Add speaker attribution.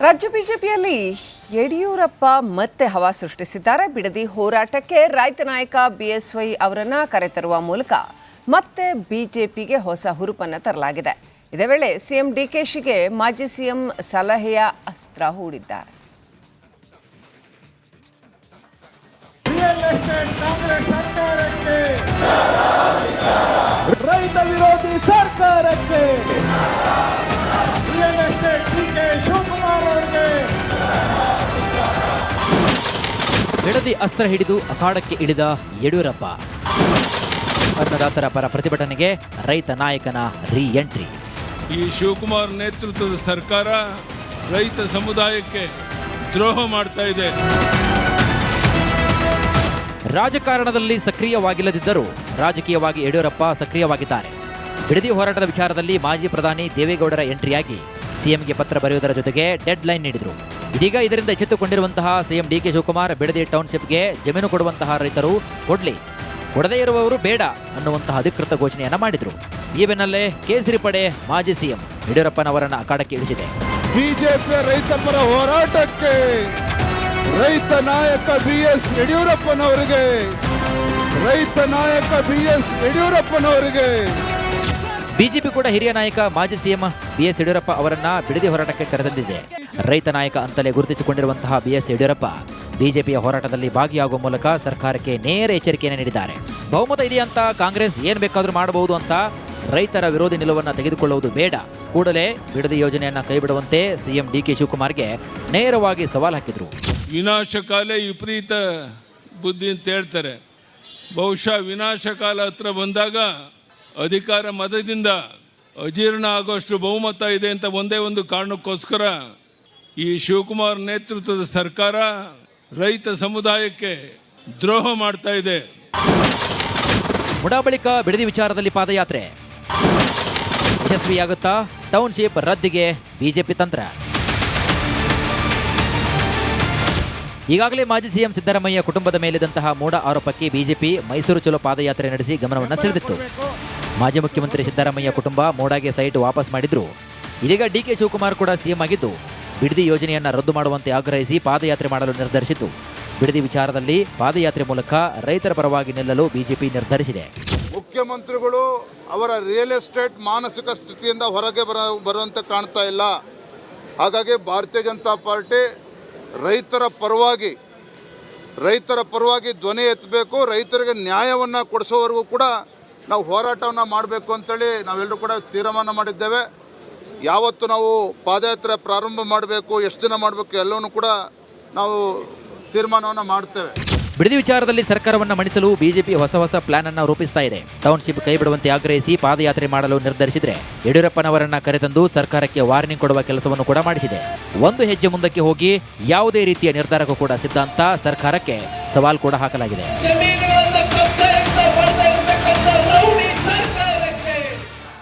Speaker 1: ರಾಜ್ಯ ಬಿಜೆಪಿಯಲ್ಲಿ ಯಡಿಯೂರಪ್ಪ ಮತ್ತೆ ಹವಾ ಸೃಷ್ಟಿಸಿದ್ದಾರೆ. ಬಿಡದಿ ಹೋರಾಟಕ್ಕೆ ರೈತ ನಾಯಕ ಬಿಎಸ್ವೈ ಅವರನ್ನ ಕರೆತರುವ ಮೂಲಕ ಮತ್ತೆ ಬಿಜೆಪಿಗೆ ಹೊಸ ಹುರುಪನ್ನು ತರಲಾಗಿದೆ. ಇದೇ ವೇಳೆ ಸಿಎಂ ಡಿಕೆಶಿಗೆ ಮಾಜಿ ಸಿಎಂ ಸಲಹೆಯ ಅಸ್ತ್ರ ಹೂಡಿದ್ದಾರೆ.
Speaker 2: ರೈತ ವಿರೋಧಿ ಸರ್ಕಾರಕ್ಕೆ
Speaker 3: ಬಿಡದಿ ಅಸ್ತ್ರ ಹಿಡಿದು ಅಖಾಡಕ್ಕೆ ಇಳಿದ ಯಡಿಯೂರಪ್ಪ. ಅನ್ನದಾತರ ಪರ ಪ್ರತಿಭಟನೆಗೆ ರೈತ ನಾಯಕನ ರೀ ಎಂಟ್ರಿ.
Speaker 4: ಈ ಶಿವಕುಮಾರ್ ನೇತೃತ್ವದ ಸರ್ಕಾರ ರೈತ ಸಮುದಾಯಕ್ಕೆ ದ್ರೋಹ ಮಾಡ್ತಾ ಇದೆ.
Speaker 3: ರಾಜಕಾರಣದಲ್ಲಿ ಸಕ್ರಿಯವಾಗಿಲ್ಲದಿದ್ದರೂ ರಾಜಕೀಯವಾಗಿ ಯಡಿಯೂರಪ್ಪ ಸಕ್ರಿಯವಾಗಿದ್ದಾರೆ. ಬಿಡದಿ ಹೋರಾಟದ ವಿಚಾರದಲ್ಲಿ ಮಾಜಿ ಪ್ರಧಾನಿ ದೇವೇಗೌಡರ ಎಂಟ್ರಿಯಾಗಿ ಸಿಎಂಗೆ ಪತ್ರ ಬರೆಯುವುದರ ಜೊತೆಗೆ ಡೆಡ್ ಲೈನ್ ನೀಡಿದರು. ಇದೀಗ ಇದರಿಂದ ಎಚ್ಚೆತ್ತುಕೊಂಡಿರುವಂತಹ ಸಿಎಂ ಡಿಕೆ ಶಿವಕುಮಾರ್ ಬಿಡದಿ ಟೌನ್ಶಿಪ್ಗೆ ಜಮೀನು ಕೊಡುವಂತಹ ರೈತರು ಕೊಡದೇ ಇರುವವರು ಬೇಡ ಅನ್ನುವಂತಹ ಅಧಿಕೃತ ಘೋಷಣೆಯನ್ನ ಮಾಡಿದ್ರು. ಈ ಬೆನ್ನಲ್ಲೇ ಕೇಸರಿ ಪಡೆ ಮಾಜಿ ಸಿಎಂ ಯಡಿಯೂರಪ್ಪನವರನ್ನ ಅಖಾಡಕ್ಕೆ ಇಳಿಸಿದೆ.
Speaker 5: ಬಿಜೆಪಿ ರೈತ ಪರ ಹೋರಾಟಕ್ಕೆ ರೈತ ನಾಯಕ ಬಿಎಸ್ ಯಡಿಯೂರಪ್ಪನವರಿಗೆ
Speaker 3: ಬಿಜೆಪಿ ಕೂಡ ಹಿರಿಯ ನಾಯಕ ಮಾಜಿ ಸಿಎಂ ಬಿಎಸ್ ಯಡಿಯೂರಪ್ಪ ಅವರನ್ನ ಬಿಡದಿ ಹೋರಾಟಕ್ಕೆ ಕರೆತಂದಿದೆ. ರೈತ ನಾಯಕ ಅಂತಲೇ ಗುರುತಿಸಿಕೊಂಡಿರುವಂತಹ ಬಿಎಸ್ ಯಡಿಯೂರಪ್ಪ ಬಿಜೆಪಿಯ ಹೋರಾಟದಲ್ಲಿ ಭಾಗಿಯಾಗುವ ಮೂಲಕ ಸರ್ಕಾರಕ್ಕೆ ನೇರ ಎಚ್ಚರಿಕೆಯನ್ನು ನೀಡಿದ್ದಾರೆ. ಬಹುಮತ ಇದೆಯಂತ ಕಾಂಗ್ರೆಸ್ ಏನ್ ಬೇಕಾದ್ರೂ ಮಾಡಬಹುದು ಅಂತ ರೈತರ ವಿರೋಧಿ ನಿಲುವನ್ನು ತೆಗೆದುಕೊಳ್ಳುವುದು ಬೇಡ, ಕೂಡಲೇ ಬಿಡದಿ ಯೋಜನೆಯನ್ನ ಕೈಬಿಡುವಂತೆ ಸಿಎಂ ಡಿಕೆ ಶಿವಕುಮಾರ್ಗೆ ನೇರವಾಗಿ ಸವಾಲು ಹಾಕಿದ್ರು.
Speaker 4: ವಿನಾಶಕಾಲೇ ವಿಪರೀತ ಬುದ್ಧಿ ಅಂತ ಹೇಳ್ತಾರೆ. ಬಹುಶಃ ವಿನಾಶಕಾಲ ಹತ್ರ ಬಂದಾಗ ಅಧಿಕಾರ ಮತದಿಂದ ಅಜೀರ್ಣ ಆಗೋಷ್ಟು ಬಹುಮತ ಇದೆ ಅಂತ ಒಂದೇ ಒಂದು ಕಾರಣಕ್ಕೋಸ್ಕರ ಈ ಶಿವಕುಮಾರ್ ನೇತೃತ್ವದ ಸರ್ಕಾರ ರೈತ ಸಮುದಾಯಕ್ಕೆ ದ್ರೋಹ ಮಾಡ್ತಾ ಇದೆ.
Speaker 3: ಮುಡಾ ಬಳಿಕ ಬಿಡದಿ ವಿಚಾರದಲ್ಲಿ ಪಾದಯಾತ್ರೆ ಯಶಸ್ವಿಯಾಗುತ್ತಾ? ಟೌನ್ಶಿಪ್ ರದ್ದಿಗೆ ಬಿಜೆಪಿ ತಂತ್ರ. ಈಗಾಗಲೇ ಮಾಜಿ ಸಿಎಂ ಸಿದ್ದರಾಮಯ್ಯ ಕುಟುಂಬದ ಮೇಲಿದ್ದಂತಹ ಮೂಢ ಆರೋಪಕ್ಕೆ ಬಿಜೆಪಿ ಮೈಸೂರು ಚಲೋ ಪಾದಯಾತ್ರೆ ನಡೆಸಿ ಗಮನವನ್ನು ಸೆಳೆದಿತ್ತು. ಮಾಜಿ ಮುಖ್ಯಮಂತ್ರಿ ಸಿದ್ದರಾಮಯ್ಯ ಕುಟುಂಬ ಮೂಡಾಗೆ ಸೈಟ್ ವಾಪಸ್ ಮಾಡಿದ್ರು. ಇದೀಗ ಡಿಕೆ ಶಿವಕುಮಾರ್ ಕೂಡ ಸಿಎಂ ಆಗಿದ್ದು ಬಿಡದಿ ಯೋಜನೆಯನ್ನ ರದ್ದು ಮಾಡುವಂತೆ ಆಗ್ರಹಿಸಿ ಪಾದಯಾತ್ರೆ ಮಾಡಲು ನಿರ್ಧರಿಸಿತು. ಬಿಡದಿ ವಿಚಾರದಲ್ಲಿ ಪಾದಯಾತ್ರೆ ಮೂಲಕ ರೈತರ ಪರವಾಗಿ ನಿಲ್ಲಲು ಬಿಜೆಪಿ ನಿರ್ಧರಿಸಿದೆ.
Speaker 5: ಮುಖ್ಯಮಂತ್ರಿಗಳು ಅವರ ರಿಯಲ್ ಎಸ್ಟೇಟ್ ಮಾನಸಿಕ ಸ್ಥಿತಿಯಿಂದ ಹೊರಗೆ ಬರುವಂತೆ ಕಾಣ್ತಾ ಇಲ್ಲ. ಹಾಗಾಗಿ ಭಾರತೀಯ ಜನತಾ ಪಾರ್ಟಿ ರೈತರ ಪರವಾಗಿ ಧ್ವನಿ ಎತ್ತಬೇಕು. ರೈತರಿಗೆ ನ್ಯಾಯವನ್ನು ಕೊಡಿಸೋವರೆಗೂ ಕೂಡ ನಾವು ಹೋರಾಟವನ್ನು ಮಾಡಬೇಕು ಅಂತೇಳಿ ನಾವೆಲ್ಲರೂ ಕೂಡ ತೀರ್ಮಾನ ಮಾಡಿದ್ದೇವೆ. ಯಾವತ್ತು ನಾವು ಪಾದಯಾತ್ರೆ ಪ್ರಾರಂಭ ಮಾಡಬೇಕು, ಎಷ್ಟು ದಿನ ಮಾಡಬೇಕು ಎಲ್ಲವನ್ನೂ ಕೂಡ ನಾವು ತೀರ್ಮಾನವನ್ನು ಮಾಡ್ತೇವೆ.
Speaker 3: ಬಿಡದಿ ವಿಚಾರದಲ್ಲಿ ಸರ್ಕಾರವನ್ನು ಮಣಿಸಲು ಬಿಜೆಪಿ ಹೊಸ ಪ್ಲಾನ್ ಅನ್ನು ರೂಪಿಸ್ತಾ ಇದೆ. ಟೌನ್ಶಿಪ್ ಕೈಬಿಡುವಂತೆ ಆಗ್ರಹಿಸಿ ಪಾದಯಾತ್ರೆ ಮಾಡಲು ನಿರ್ಧರಿಸಿದ್ರೆ ಯಡಿಯೂರಪ್ಪನವರನ್ನ ಕರೆತಂದು ಸರ್ಕಾರಕ್ಕೆ ವಾರ್ನಿಂಗ್ ಕೊಡುವ ಕೆಲಸವನ್ನು ಕೂಡ ಮಾಡಿಸಿದೆ. ಒಂದು ಹೆಜ್ಜೆ ಮುಂದಕ್ಕೆ ಹೋಗಿ ಯಾವುದೇ ರೀತಿಯ ನಿರ್ಧಾರಕ್ಕೂ ಕೂಡ ಸಿದ್ಧ ಅಂತ ಸರ್ಕಾರಕ್ಕೆ ಸವಾಲ್ ಕೂಡ ಹಾಕಲಾಗಿದೆ.